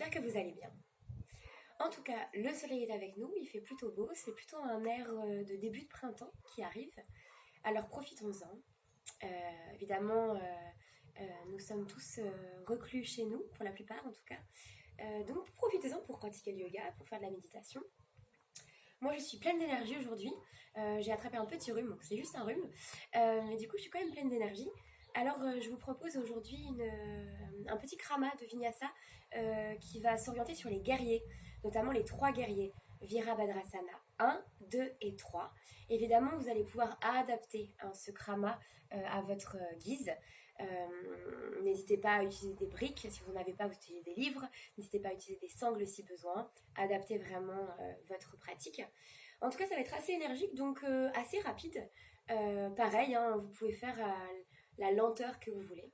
j'espère que vous allez bien. En tout cas, le soleil est avec nous, il fait plutôt beau, c'est plutôt un air de début de printemps qui arrive. Alors profitons-en. Évidemment, nous sommes tous reclus chez nous, pour la plupart en tout cas. Donc profitez-en pour pratiquer le yoga, pour faire de la méditation. Moi je suis pleine d'énergie aujourd'hui, j'ai attrapé un petit rhume, donc c'est juste un rhume, mais du coup je suis quand même pleine d'énergie. Alors je vous propose aujourd'hui un petit krama de Vinyasa qui va s'orienter sur les guerriers, notamment les 3 guerriers, Virabhadrasana 1, 2 et 3. Évidemment vous allez pouvoir adapter ce krama à votre guise. N'hésitez pas à utiliser des briques, si vous n'en avez pas, vous utilisez des livres. N'hésitez pas à utiliser des sangles si besoin. Adaptez vraiment votre pratique. En tout cas, ça va être assez énergique, donc assez rapide. Pareil, hein, vous pouvez faire à la lenteur que vous voulez.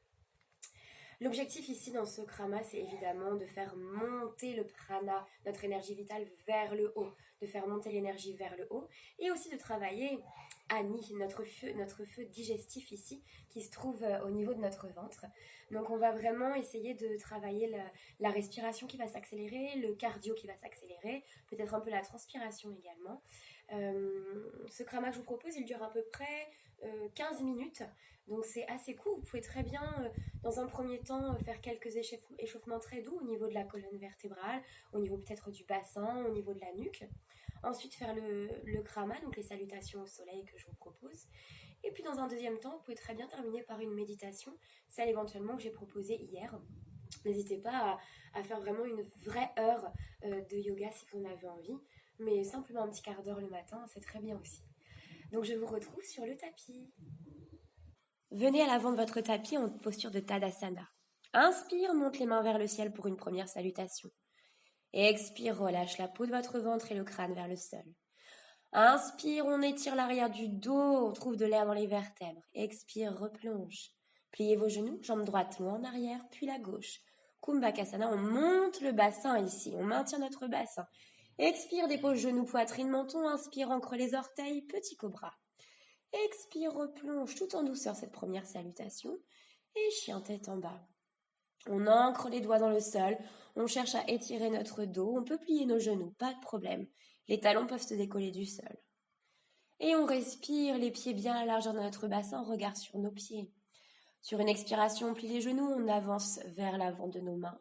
L'objectif ici dans ce krama, c'est évidemment de faire monter le prana, notre énergie vitale, vers le haut, de faire monter l'énergie vers le haut, et aussi de travailler Ani, notre feu digestif ici, qui se trouve au niveau de notre ventre. Donc on va vraiment essayer de travailler la respiration qui va s'accélérer, le cardio qui va s'accélérer, peut-être un peu la transpiration également. Ce krama que je vous propose, il dure à peu près 15 minutes, donc c'est assez court. Vous pouvez très bien, dans un premier temps, faire quelques échauffements très doux au niveau de la colonne vertébrale, au niveau peut-être du bassin, au niveau de la nuque. Ensuite, faire le krama, donc les salutations au soleil que je vous propose. Et puis dans un deuxième temps, vous pouvez très bien terminer par une méditation, celle éventuellement que j'ai proposée hier. N'hésitez pas à faire vraiment une vraie heure de yoga si vous en avez envie, mais simplement un petit quart d'heure le matin, c'est très bien aussi. Donc je vous retrouve sur le tapis. Venez à l'avant de votre tapis en posture de Tadasana. Inspire, monte les mains vers le ciel pour une première salutation. Expire, relâche la peau de votre ventre et le crâne vers le sol. Inspire, on étire l'arrière du dos, on trouve de l'air dans les vertèbres. Expire, replonge. Pliez vos genoux, jambe droite loin en arrière, puis la gauche. Kumbhakasana, on monte le bassin ici, on maintient notre bassin. Expire, dépose genoux, poitrine, menton. Inspire, ancre les orteils, petit cobra. Expire, replonge tout en douceur cette première salutation. Et chien tête en bas. On ancre les doigts dans le sol, on cherche à étirer notre dos, on peut plier nos genoux, pas de problème. Les talons peuvent se décoller du sol. Et on respire, les pieds bien à la largeur de notre bassin, regard sur nos pieds. Sur une expiration, on plie les genoux, on avance vers l'avant de nos mains.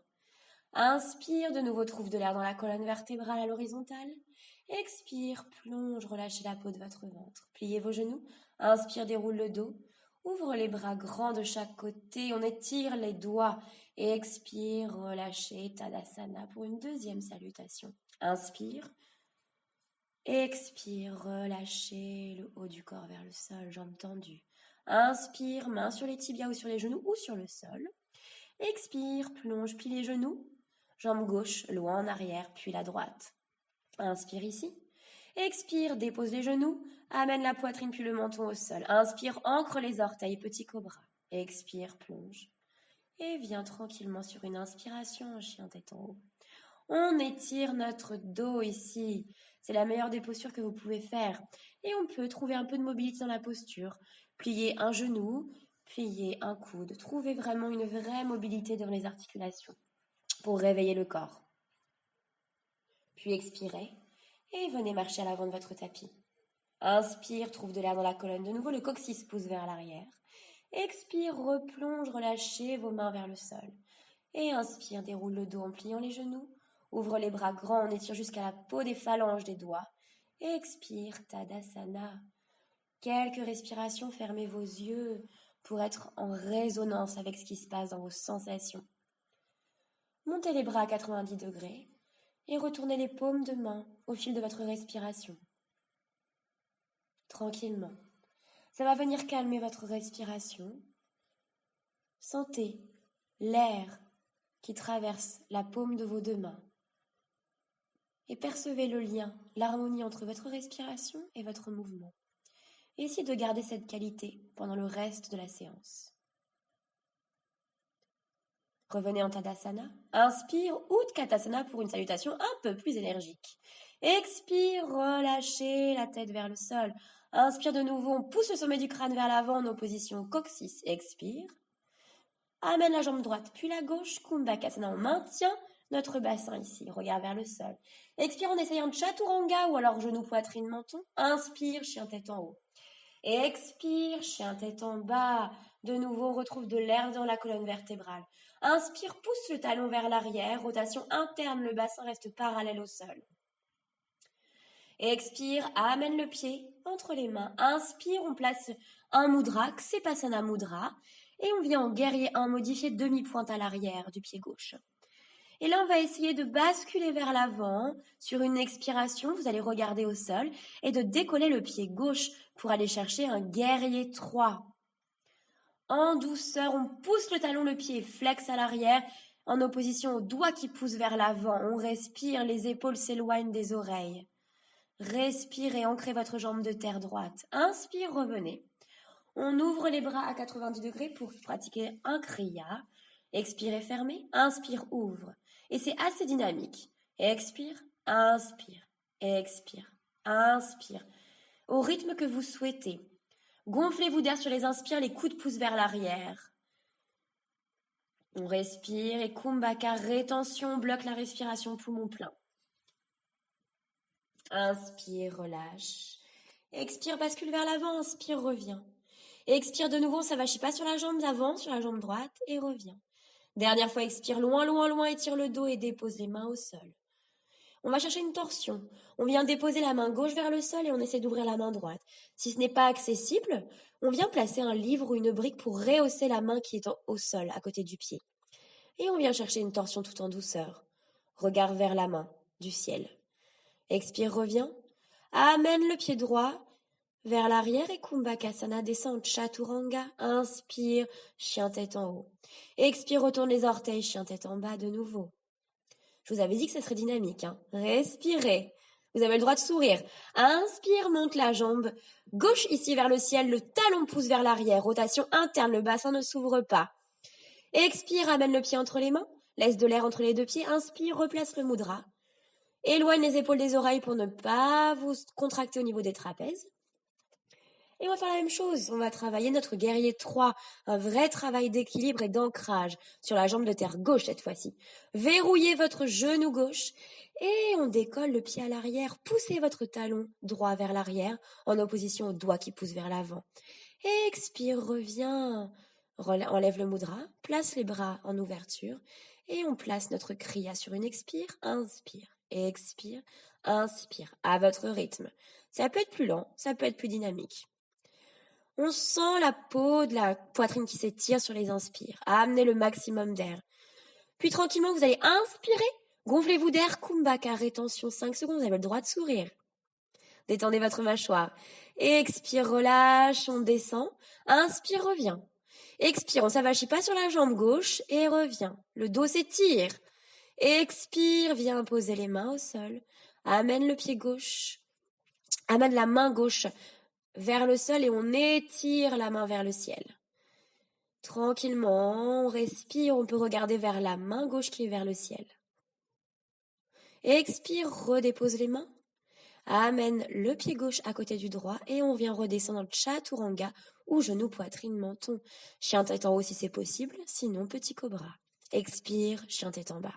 Inspire, de nouveau trouve de l'air dans la colonne vertébrale à l'horizontale. Expire, plonge, relâchez la peau de votre ventre. Pliez vos genoux, inspire, déroule le dos. Ouvre les bras grands de chaque côté, on étire les doigts et expire, relâchez Tadasana pour une deuxième salutation. Inspire, expire, relâchez le haut du corps vers le sol, jambes tendues. Inspire, main sur les tibias ou sur les genoux ou sur le sol. Expire, plonge, plie les genoux, jambe gauche loin en arrière, puis la droite. Inspire ici. Expire, dépose les genoux, amène la poitrine puis le menton au sol. Inspire, ancre les orteils, petit cobra. Expire, plonge. Et viens tranquillement sur une inspiration, chien tête en haut. On étire notre dos ici. C'est la meilleure des postures que vous pouvez faire. Et on peut trouver un peu de mobilité dans la posture. Plier un genou, plier un coude. Trouvez vraiment une vraie mobilité dans les articulations pour réveiller le corps. Puis expirez. Et venez marcher à l'avant de votre tapis. Inspire, trouve de l'air dans la colonne. De nouveau, le coccyx pousse vers l'arrière. Expire, replonge, relâchez vos mains vers le sol. Et inspire, déroule le dos en pliant les genoux. Ouvre les bras grands, on étire jusqu'à la peau des phalanges des doigts. Expire, Tadasana. Quelques respirations, fermez vos yeux pour être en résonance avec ce qui se passe dans vos sensations. Montez les bras à 90 degrés. Et retournez les paumes de main au fil de votre respiration. Tranquillement. Ça va venir calmer votre respiration. Sentez l'air qui traverse la paume de vos deux mains. Et percevez le lien, l'harmonie entre votre respiration et votre mouvement. Et essayez de garder cette qualité pendant le reste de la séance. Revenez en Tadasana. Inspire, Utkatasana pour une salutation un peu plus énergique. Expire, relâchez la tête vers le sol. Inspire de nouveau, on pousse le sommet du crâne vers l'avant en opposition coccyx. Expire. Amène la jambe droite, puis la gauche. Kumbhakasana, on maintient notre bassin ici, regarde vers le sol. Expire en essayant de chaturanga ou alors genou, poitrine, menton. Inspire, chien tête en haut. Expire, chien tête en bas. De nouveau, on retrouve de l'air dans la colonne vertébrale. Inspire, pousse le talon vers l'arrière. Rotation interne, le bassin reste parallèle au sol. Expire, amène le pied entre les mains. Inspire, on place un mudra, Ksepasana mudra. Et on vient en guerrier 1, modifier demi-pointe à l'arrière du pied gauche. Et là, on va essayer de basculer vers l'avant. Sur une expiration, vous allez regarder au sol et de décoller le pied gauche pour aller chercher un guerrier 3. En douceur, on pousse le talon, le pied flex à l'arrière en opposition au doigt qui pousse vers l'avant. On respire, les épaules s'éloignent des oreilles. Respirez, ancrez votre jambe de terre droite. Inspire, revenez. On ouvre les bras à 90 degrés pour pratiquer un kriya. Expire et fermez. Inspire, ouvre. Et c'est assez dynamique. Expire, inspire, expire, inspire. Au rythme que vous souhaitez. Gonflez-vous d'air sur les inspires, les coudes poussent vers l'arrière. On respire et Kumbhaka, rétention, bloque la respiration, poumon plein. Inspire, relâche. Expire, bascule vers l'avant, inspire, reviens. Expire de nouveau, ça va pas sur la jambe d'avant, sur la jambe droite et reviens. Dernière fois, expire loin, loin, loin, étire le dos et dépose les mains au sol. On va chercher une torsion. On vient déposer la main gauche vers le sol et on essaie d'ouvrir la main droite. Si ce n'est pas accessible, on vient placer un livre ou une brique pour rehausser la main qui est au sol, à côté du pied. Et on vient chercher une torsion tout en douceur. Regard vers la main, du ciel. Expire, reviens. Amène le pied droit vers l'arrière et Kumbhakasana, descend Chaturanga. Inspire, chien tête en haut. Expire, retourne les orteils, chien tête en bas de nouveau. Je vous avais dit que ça serait dynamique. Respirez. Vous avez le droit de sourire. Inspire, monte la jambe gauche ici vers le ciel. Le talon pousse vers l'arrière. Rotation interne, le bassin ne s'ouvre pas. Expire, amène le pied entre les mains. Laisse de l'air entre les deux pieds. Inspire, replace le mudra. Éloigne les épaules des oreilles pour ne pas vous contracter au niveau des trapèzes. Et on va faire la même chose. On va travailler notre guerrier 3, un vrai travail d'équilibre et d'ancrage sur la jambe de terre gauche cette fois-ci. Verrouillez votre genou gauche et on décolle le pied à l'arrière. Poussez votre talon droit vers l'arrière en opposition au doigt qui pousse vers l'avant. Expire, reviens. Enlève le mudra, place les bras en ouverture et on place notre kriya sur une expire. Inspire, expire, inspire à votre rythme. Ça peut être plus lent, ça peut être plus dynamique. On sent la peau de la poitrine qui s'étire sur les inspires. Amenez le maximum d'air. Puis tranquillement, vous allez inspirer. Gonflez-vous d'air. Kumbhaka, rétention 5 secondes. Vous avez le droit de sourire. Détendez votre mâchoire. Expire, relâche, on descend. Inspire, revient. Expire, on s'avachit pas sur la jambe gauche et revient. Le dos s'étire. Expire, viens poser les mains au sol. Amène le pied gauche. Amène la main gauche vers le sol et on étire la main vers le ciel. Tranquillement, on respire, on peut regarder vers la main gauche qui est vers le ciel. Expire, redépose les mains. Amène le pied gauche à côté du droit et on vient redescendre dans le Chaturanga ou genou, poitrine, menton. Chien tête en haut si c'est possible, sinon petit cobra. Expire, chien tête en bas.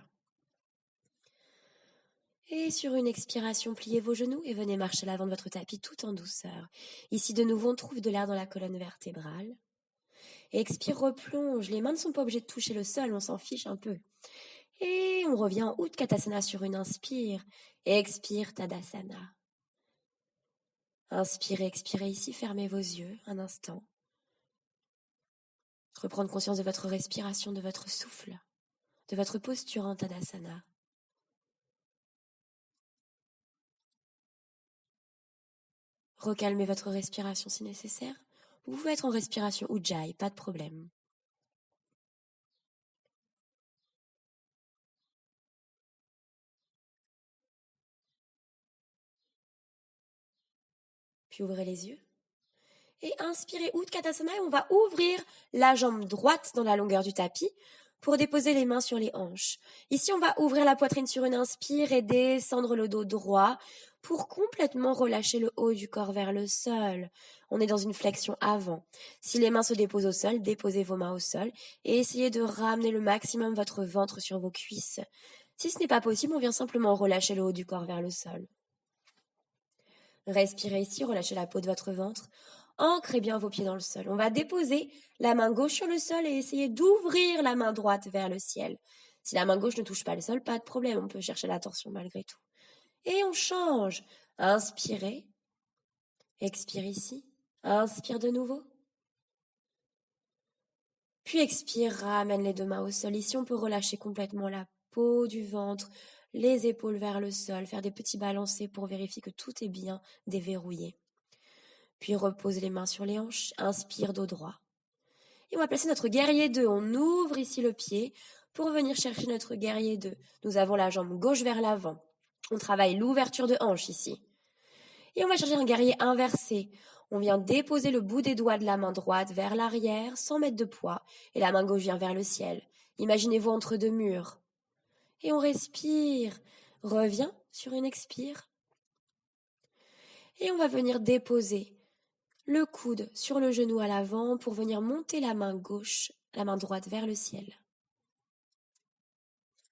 Et sur une expiration, pliez vos genoux et venez marcher à l'avant de votre tapis tout en douceur. Ici, de nouveau, on trouve de l'air dans la colonne vertébrale. Expire, replonge. Les mains ne sont pas obligées de toucher le sol, on s'en fiche un peu. Et on revient en Utkatasana sur une inspire. Expire, Tadasana. Inspirez, expirez ici, fermez vos yeux un instant. Reprendre conscience de votre respiration, de votre souffle, de votre posture en Tadasana. Recalmez votre respiration si nécessaire. Vous pouvez être en respiration Ujjayi, pas de problème. Puis ouvrez les yeux. Et inspirez Utkatasana et on va ouvrir la jambe droite dans la longueur du tapis pour déposer les mains sur les hanches. Ici, on va ouvrir la poitrine sur une inspire et descendre le dos droit pour complètement relâcher le haut du corps vers le sol. On est dans une flexion avant. Si les mains se déposent au sol, déposez vos mains au sol et essayez de ramener le maximum votre ventre sur vos cuisses. Si ce n'est pas possible, on vient simplement relâcher le haut du corps vers le sol. Respirez ici, relâchez la peau de votre ventre. Ancrez bien vos pieds dans le sol. On va déposer la main gauche sur le sol et essayer d'ouvrir la main droite vers le ciel. Si la main gauche ne touche pas le sol, pas de problème, on peut chercher la torsion malgré tout. Et on change. Inspirez. Expire ici. Inspire de nouveau. Puis expire, ramène les deux mains au sol. Ici, on peut relâcher complètement la peau du ventre, les épaules vers le sol, faire des petits balancés pour vérifier que tout est bien déverrouillé. Puis repose les mains sur les hanches, inspire dos droit. Et on va placer notre guerrier 2. On ouvre ici le pied pour venir chercher notre guerrier 2. Nous avons la jambe gauche vers l'avant. On travaille l'ouverture de hanche ici. Et on va chercher un guerrier inversé. On vient déposer le bout des doigts de la main droite vers l'arrière sans mettre de poids. Et la main gauche vient vers le ciel. Imaginez-vous entre deux murs. Et on respire. Reviens sur une expire. Et on va venir déposer le coude sur le genou à l'avant pour venir monter la main gauche, la main droite vers le ciel.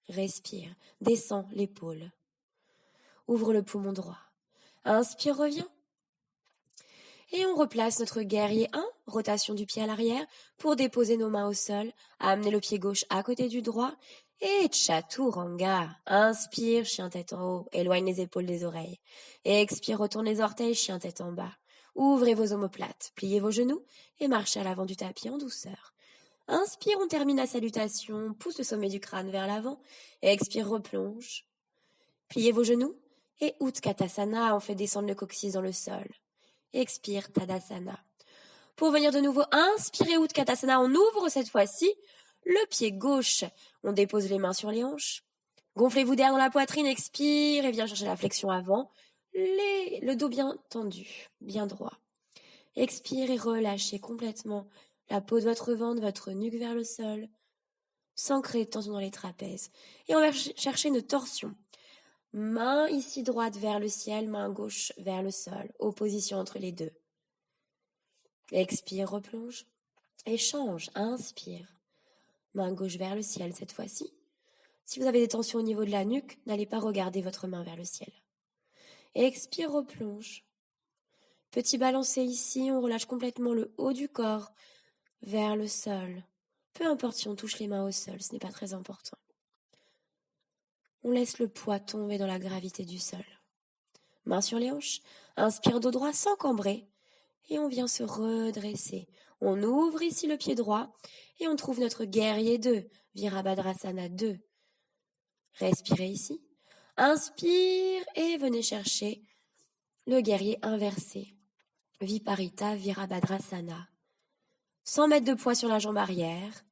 Respire. Descends l'épaule. Ouvre le poumon droit. Inspire, reviens. Et on replace notre guerrier 1, rotation du pied à l'arrière, pour déposer nos mains au sol, amener le pied gauche à côté du droit, et chaturanga. Inspire, chien tête en haut, éloigne les épaules des oreilles. Et expire, retourne les orteils, chien tête en bas. Ouvrez vos omoplates, pliez vos genoux, et marchez à l'avant du tapis en douceur. Inspire, on termine la salutation, pousse le sommet du crâne vers l'avant, et expire, replonge. Pliez vos genoux, et Utkatasana, on fait descendre le coccyx dans le sol. Expire, Tadasana. Pour venir de nouveau, inspirez Utkatasana, on ouvre cette fois-ci le pied gauche. On dépose les mains sur les hanches. Gonflez-vous d'air dans la poitrine, expire et viens chercher la flexion avant. Le dos bien tendu, bien droit. Expire et relâchez complètement la peau de votre ventre, votre nuque vers le sol, sans créer de tension dans les trapèzes. Et on va chercher une torsion. Main ici droite vers le ciel, main gauche vers le sol. Opposition entre les deux. Expire, replonge. Et change. Inspire. Main gauche vers le ciel cette fois-ci. Si vous avez des tensions au niveau de la nuque, n'allez pas regarder votre main vers le ciel. Expire, replonge. Petit balancé ici, on relâche complètement le haut du corps vers le sol. Peu importe si on touche les mains au sol, ce n'est pas très important. On laisse le poids tomber dans la gravité du sol. Main sur les hanches, inspire dos droit sans cambrer et on vient se redresser. On ouvre ici le pied droit et on trouve notre guerrier 2, Virabhadrasana 2. Respirez ici. Inspire et venez chercher le guerrier inversé, Viparita Virabhadrasana. Sans mettre de poids sur la jambe arrière.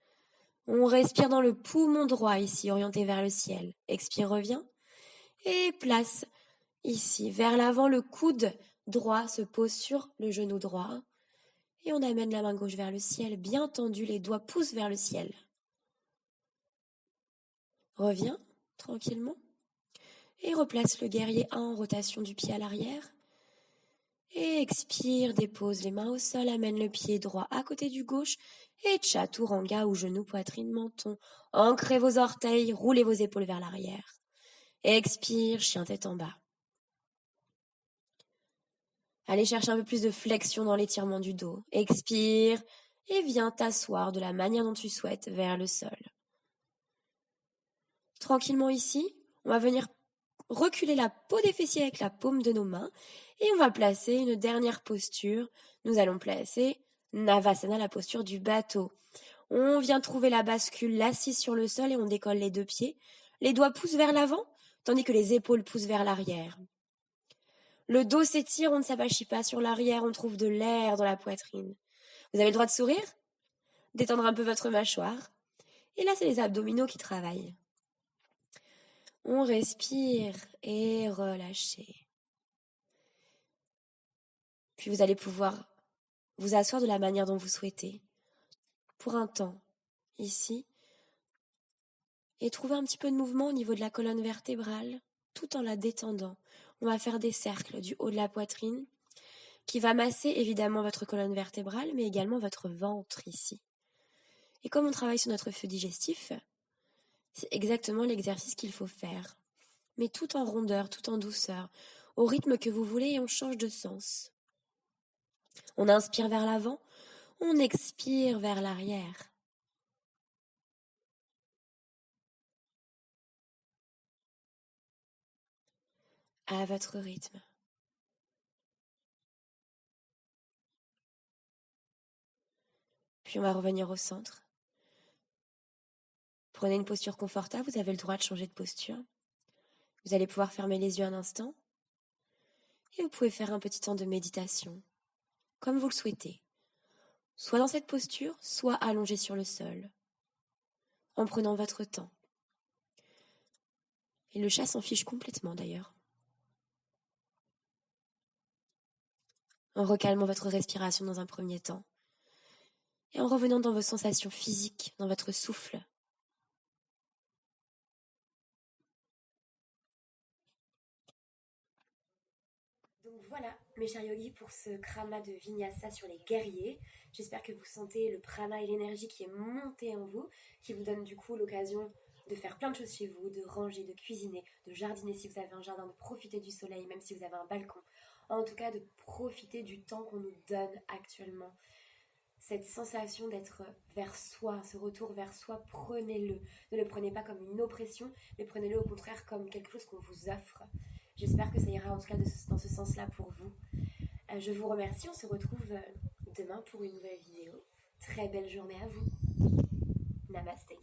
On respire dans le poumon droit ici, orienté vers le ciel. Expire, reviens. Et place ici, vers l'avant, le coude droit se pose sur le genou droit. Et on amène la main gauche vers le ciel, bien tendu, les doigts poussent vers le ciel. Reviens, tranquillement. Et replace le guerrier 1 en rotation du pied à l'arrière. Et expire, dépose les mains au sol, amène le pied droit à côté du gauche. Et chaturanga ou genou, poitrine, menton. Ancrez vos orteils, roulez vos épaules vers l'arrière. Expire, chien tête en bas. Allez chercher un peu plus de flexion dans l'étirement du dos. Expire et viens t'asseoir de la manière dont tu souhaites vers le sol. Tranquillement ici, on va venir reculer la peau des fessiers avec la paume de nos mains et on va placer une dernière posture. Nous allons placer Navasana, la posture du bateau. On vient trouver la bascule, l'assise sur le sol et on décolle les deux pieds. Les doigts poussent vers l'avant, tandis que les épaules poussent vers l'arrière. Le dos s'étire, on ne s'apachit pas sur l'arrière, on trouve de l'air dans la poitrine. Vous avez le droit de sourire, d'étendre un peu votre mâchoire. Et là, c'est les abdominaux qui travaillent. On respire et relâchez. Puis vous allez pouvoir vous asseoir de la manière dont vous souhaitez, pour un temps, ici, et trouver un petit peu de mouvement au niveau de la colonne vertébrale, tout en la détendant. On va faire des cercles du haut de la poitrine, qui va masser évidemment votre colonne vertébrale, mais également votre ventre ici. Et comme on travaille sur notre feu digestif, C'est exactement l'exercice qu'il faut faire, mais tout en rondeur, tout en douceur, au rythme que vous voulez et on change de sens. On inspire vers l'avant, on expire vers l'arrière. À votre rythme. Puis on va revenir au centre. Prenez une posture confortable, vous avez le droit de changer de posture. Vous allez pouvoir fermer les yeux un instant. Et vous pouvez faire un petit temps de méditation, comme vous le souhaitez. Soit dans cette posture, soit allongé sur le sol, en prenant votre temps. Et le chat s'en fiche complètement d'ailleurs. En recalmant votre respiration dans un premier temps. Et en revenant dans vos sensations physiques, dans votre souffle. Donc voilà, mes chers yogis, pour ce krama de Vinyasa sur les guerriers. J'espère que vous sentez le prana et l'énergie qui est montée en vous, qui vous donne du coup l'occasion de faire plein de choses chez vous, de ranger, de cuisiner, de jardiner si vous avez un jardin, de profiter du soleil, même si vous avez un balcon. En tout cas, de profiter du temps qu'on nous donne actuellement. Cette sensation d'être vers soi, ce retour vers soi, prenez-le. Ne le prenez pas comme une oppression, mais prenez-le au contraire comme quelque chose qu'on vous offre. J'espère que ça ira en tout cas dans ce sens-là pour vous. Je vous remercie, on se retrouve demain pour une nouvelle vidéo. Très belle journée à vous. Namasté.